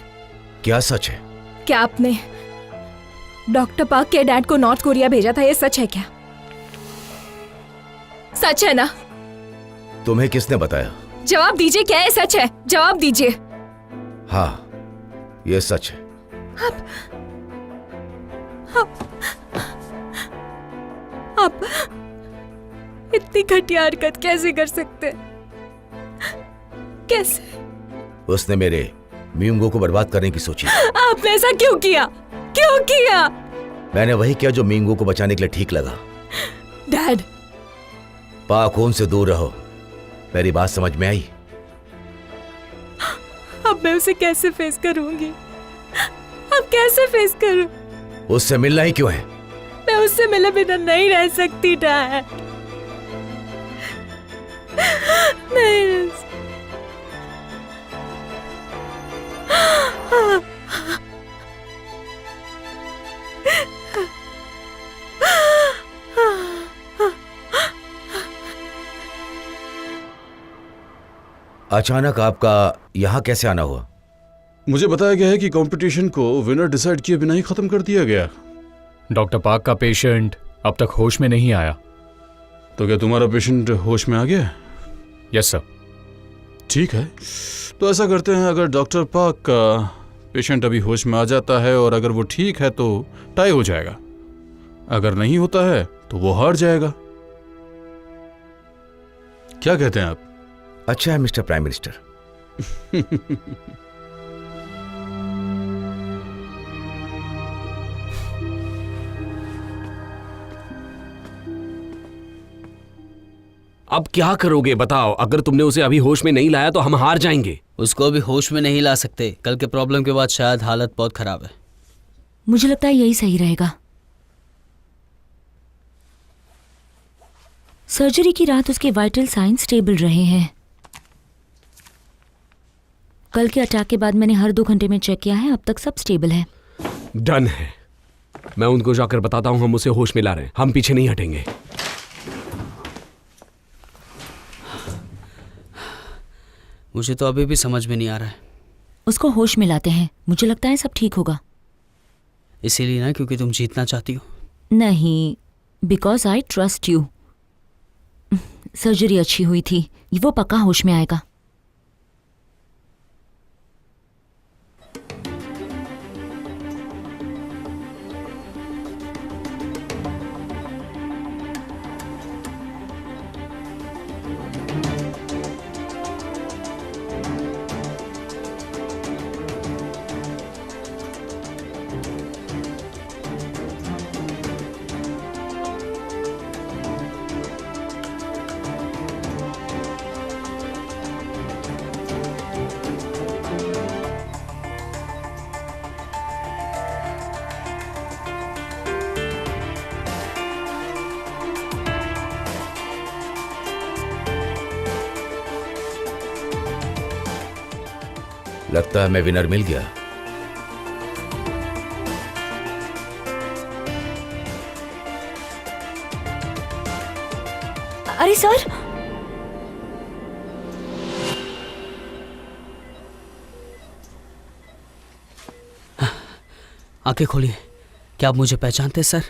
क्या सच है? क्या आपने डॉक्टर पाक के डैड को नॉर्थ कोरिया भेजा था? यह सच है क्या? सच है ना? तुम्हें किसने बताया? जवाब दीजिए, क्या यह सच है? जवाब दीजिए। हाँ, यह सच है। आप इतनी घटिया हरकत कैसे कर सकते? कैसे? उसने मेरे म्यूंगो को बर्बाद करने की सोची। आपने ऐसा क्यों किया? क्यों किया? मैंने वही किया जो मिंगो को बचाने के लिए ठीक लगा। डैड, पाखून से दूर रहो। मेरी बात समझ में आई? अब मैं उसे कैसे फेस करूंगी? अब कैसे फेस करूं? उससे मिलना ही क्यों है? मैं उससे मिले बिना नहीं रह सकती डैड, नहीं रह सकती। अचानक आपका यहाँ कैसे आना हुआ? मुझे बताया गया है कि कंपटीशन को विनर डिसाइड किए बिना ही खत्म कर दिया गया। डॉक्टर पार्क का पेशेंट अब तक होश में नहीं आया। तो क्या तुम्हारा पेशेंट होश में आ गया? Yes sir. ठीक है, तो ऐसा करते हैं, अगर डॉक्टर पार्क का पेशेंट अभी होश में आ जाता है और अगर वो ठीक है तो टाई हो जाएगा, अगर नहीं होता है तो वो हार जाएगा। क्या कहते हैं आप? अच्छा है मिस्टर प्राइम मिनिस्टर। अब क्या करोगे बताओ? अगर तुमने उसे अभी होश में नहीं लाया तो हम हार जाएंगे। उसको अभी होश में नहीं ला सकते। कल के प्रॉब्लम के बाद शायद हालत बहुत खराब है। मुझे लगता है यही सही रहेगा। सर्जरी की रात उसके वाइटल साइंस स्टेबल रहे हैं। कल के अटैक के बाद मैंने हर 2 घंटे में चेक किया है, अब तक सब स्टेबल है। डन है। मैं उनको जाकर बताता हूं हम उसे होश में ला रहे हैं। हम पीछे नहीं हटेंगे। मुझे तो अभी भी समझ में नहीं आ रहा है। उसको होश में लाते हैं, मुझे लगता है सब ठीक होगा। इसीलिए ना, क्योंकि तुम जीतना चाहती हो? नहीं, because I trust you. Surgery अच्छी हुई थी, वो पक्का होश में आएगा। लगता है मैं विनर मिल गया। अरे सर, आंखें खोलिए। क्या आप मुझे पहचानते हैं सर?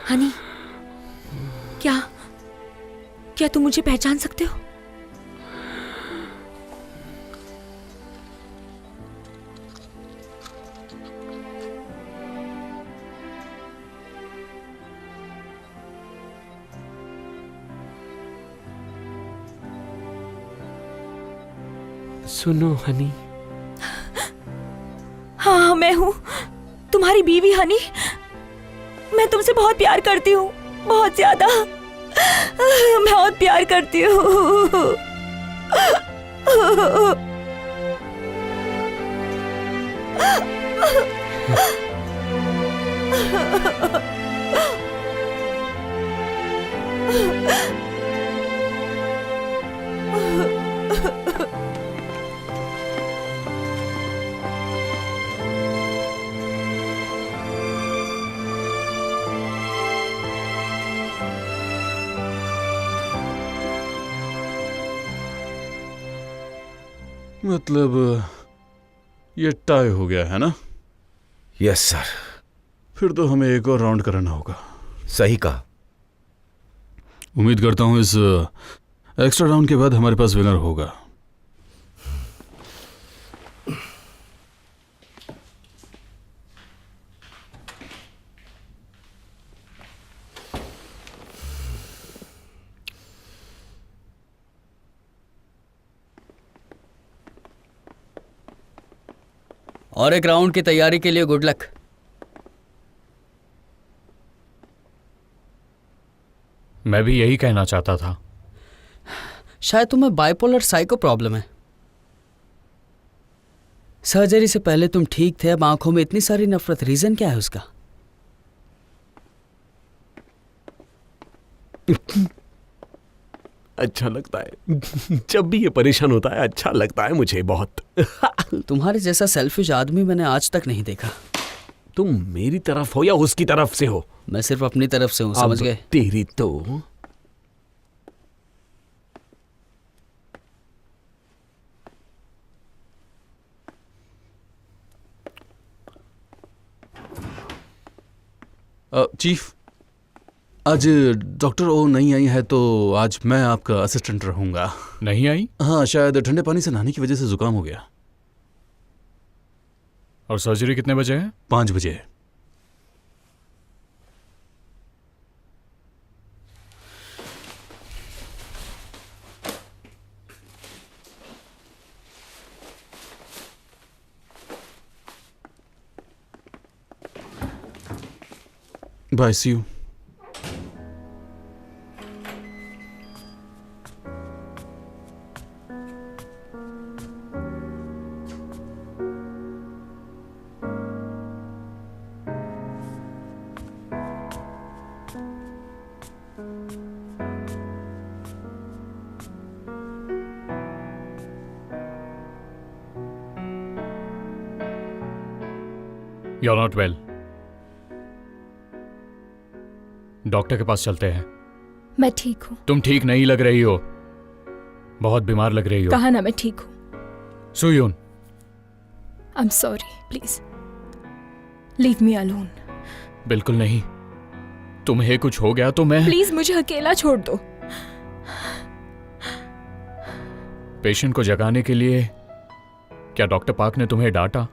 हनी, क्या तुम मुझे पहचान सकते हो? सुनो हनी। हाँ, मैं हूँ तुम्हारी बीवी हनी। मैं तुमसे बहुत प्यार करती हूँ, बहुत ज्यादा। मैं बहुत प्यार करती हूँ। मतलब ये टाई हो गया है ना? Yes sir. फिर तो हमें एक और राउंड कराना होगा। सही कहा। उम्मीद करता हूं इस एक्स्ट्रा राउंड के बाद हमारे पास विनर होगा। और एक राउंड की तैयारी के लिए गुड लक। मैं भी यही कहना चाहता था। शायद तुम्हें बाइपोलर साइको प्रॉब्लम है। सर्जरी से पहले तुम ठीक थे, अब आंखों में इतनी सारी नफरत, रीजन क्या है उसका? अच्छा लगता है जब भी ये परेशान होता है, अच्छा लगता है मुझे बहुत। तुम्हारे जैसा सेल्फिश आदमी मैंने आज तक नहीं देखा। तुम मेरी तरफ हो या उसकी तरफ से हो? मैं सिर्फ अपनी तरफ से हूं, समझ गए? तेरी तो चीफ, आज डॉक्टर ओ नहीं आई है तो आज मैं आपका असिस्टेंट रहूंगा। नहीं आई? हाँ, शायद ठंडे पानी से नहाने की वजह से जुकाम हो गया। और सर्जरी कितने बजे है? 5 बजे। Bye, see you. You are not well. Doctor के पास चलते हैं। मैं ठीक हूँ। तुम ठीक नहीं लग रही हो, बहुत बीमार लग रही हो। कहा ना मैं ठीक हूँ। सुयून, I am sorry, please leave me alone. बिल्कुल नहीं। तुम्हें कुछ हो गया तो मैं। प्लीज मुझे अकेला छोड़ दो। पेशेंट को जगाने के लिए क्या डॉक्टर पार्क ने तुम्हें डांटा?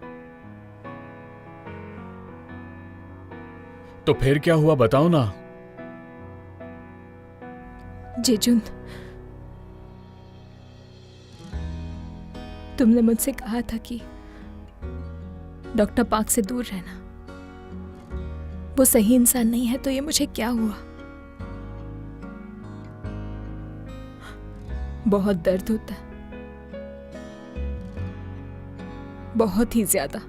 तो फिर क्या हुआ बताओ ना। जेजुन, तुमने मुझसे कहा था कि डॉक्टर पार्क से दूर रहना। वो सही इंसान नहीं है तो ये मुझे क्या हुआ? बहुत दर्द होता है, बहुत ही ज्यादा।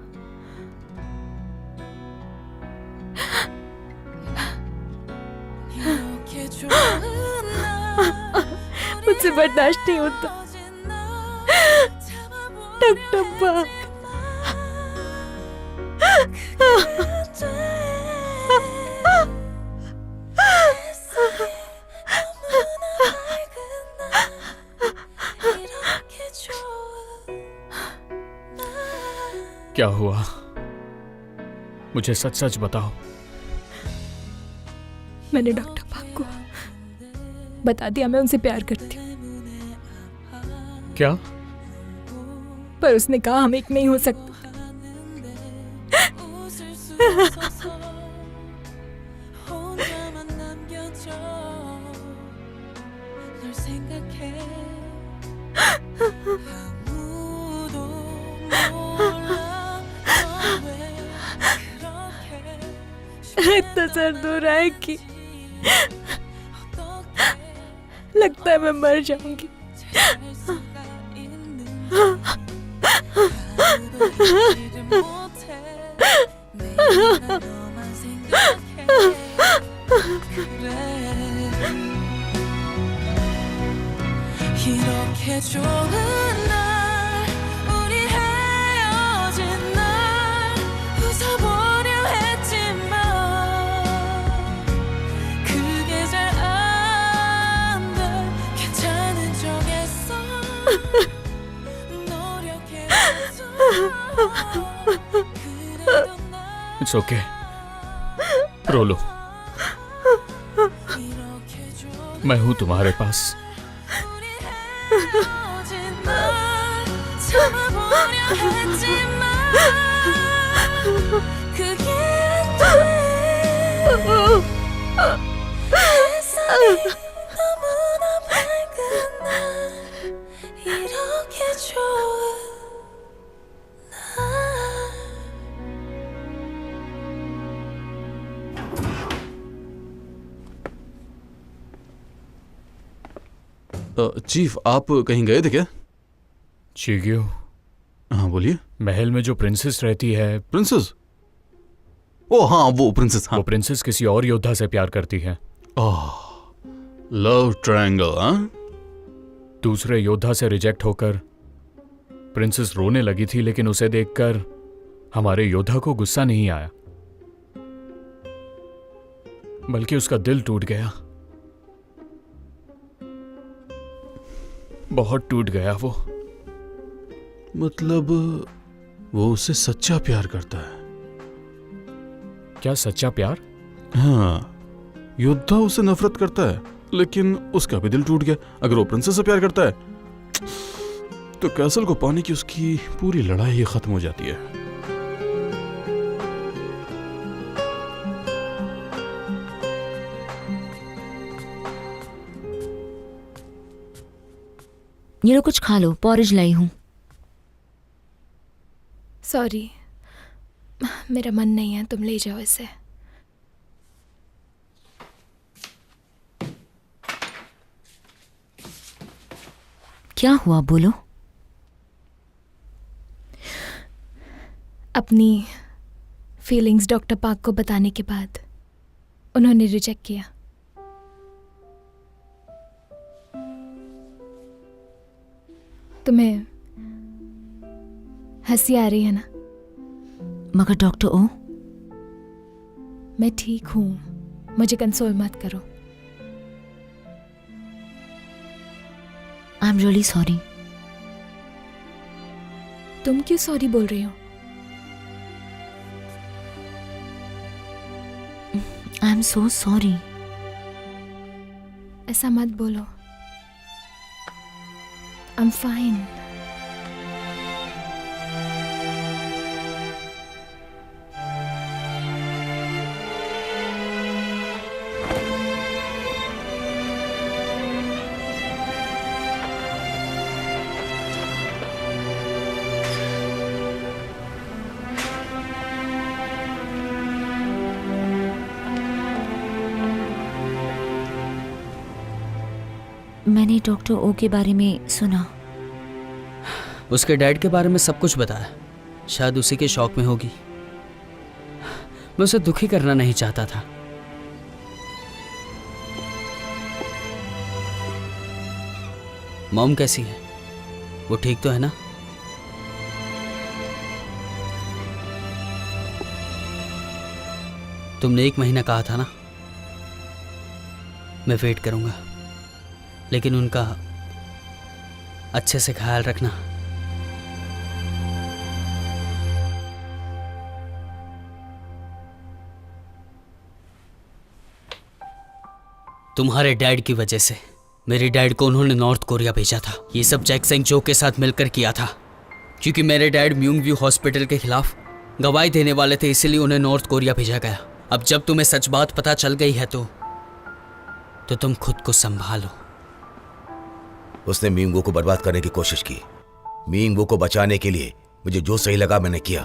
मुझसे बर्दाश्त नहीं होता। डॉक्टर पार्क, क्या हुआ? मुझे सच सच बताओ। मैंने डॉक्टर पार्क को बता दिया मैं उनसे प्यार करती हूँ। क्या? पर उसने कहा हम एक नहीं हो सकते। इतना दर्द हो रहा है कि लगता है मैं मर जाऊंगी। 이렇게 좋은 날 우리 헤어진 날 웃어보려 했지만 그게 잘 안 돼. 괜찮은 척했어. 노력해서 그래도 날 It's okay. रो लो। मैं हूं तुम्हारे पास। 헤어진 날 참아보려 했지만 그게 안 돼. 햇살이 너무나 밝은 날 이렇게 좋은 날 चीफ, आप कहीं गए थे क्या? चिग्यो, हाँ बोलिए। महल में जो प्रिंसेस रहती है, प्रिंसेस? ओ हाँ, वो प्रिंसेस। हाँ, वो प्रिंसेस किसी और योद्धा से प्यार करती है। Love triangle. हाँ, दूसरे योद्धा से रिजेक्ट होकर प्रिंसेस रोने लगी थी, लेकिन उसे देखकर हमारे योद्धा को गुस्सा नहीं आया, बल्कि उसका दिल टूट गया। बहुत टूट गया वो। मतलब वो उससे सच्चा प्यार करता है? क्या सच्चा प्यार? हाँ, योद्धा उससे नफरत करता है, लेकिन उसका भी दिल टूट गया। अगर वो प्रिंसेस से प्यार करता है तो कैसल को पाने की उसकी पूरी लड़ाई ही खत्म हो जाती है। ये लो, कुछ खा लो, पॉरेज लाई हूं। सॉरी, मेरा मन नहीं है, तुम ले जाओ इसे। क्या हुआ, बोलो। अपनी फीलिंग्स डॉक्टर पार्क को बताने के बाद उन्होंने रिजेक्ट किया। तुम्हें हंसी आ रही है ना? मगर डॉक्टर ओ, मैं ठीक हूं, मुझे कंसोल मत करो। I am really sorry. तुम क्यों सॉरी बोल रही हो? I am so sorry. ऐसा मत बोलो। I am fine. मैंने डॉक्टर ओ के बारे में सुना। उसके डैड के बारे में सब कुछ बताया। शायद उसी के शौक में होगी। मैं उसे दुखी करना नहीं चाहता था। मॉम कैसी है? वो ठीक तो है ना? तुमने 1 महीना कहा था ना? मैं वेट करूंगा, लेकिन उनका अच्छे से ख्याल रखना। तुम्हारे डैड की वजह से मेरे डैड को उन्होंने नॉर्थ कोरिया भेजा था। ये सब जैक सेंग जो के साथ मिलकर किया था, क्योंकि मेरे डैड म्यूंग व्यू हॉस्पिटल के खिलाफ गवाही देने वाले थे, इसीलिए उन्हें नॉर्थ कोरिया भेजा गया। अब जब तुम्हें सच बात पता चल गई है तो तुम खुद को संभालो। उसने मिंगो को बर्बाद करने की कोशिश की। मिंगो को बचाने के लिए मुझे जो सही लगा मैंने किया।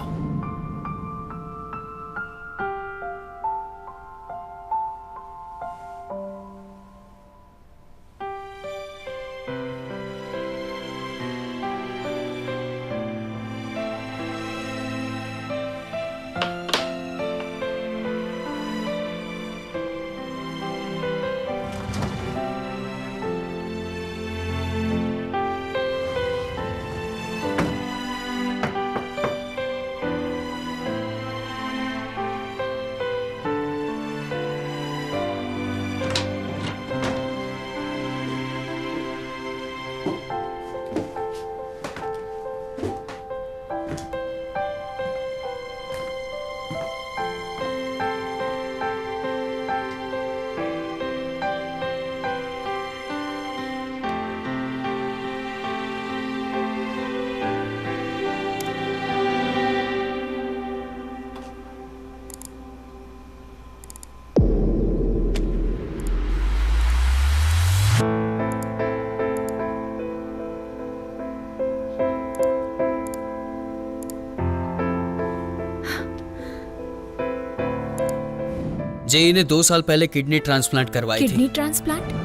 जेई ने 2 साल पहले किडनी ट्रांसप्लांट करवाई थी। Kidney transplant?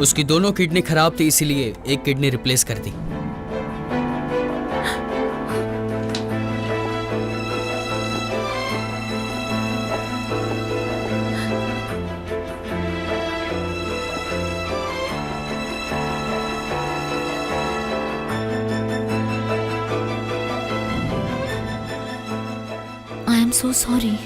उसकी दोनों किडनी खराब थी, इसीलिए एक किडनी रिप्लेस कर दी। I am so sorry.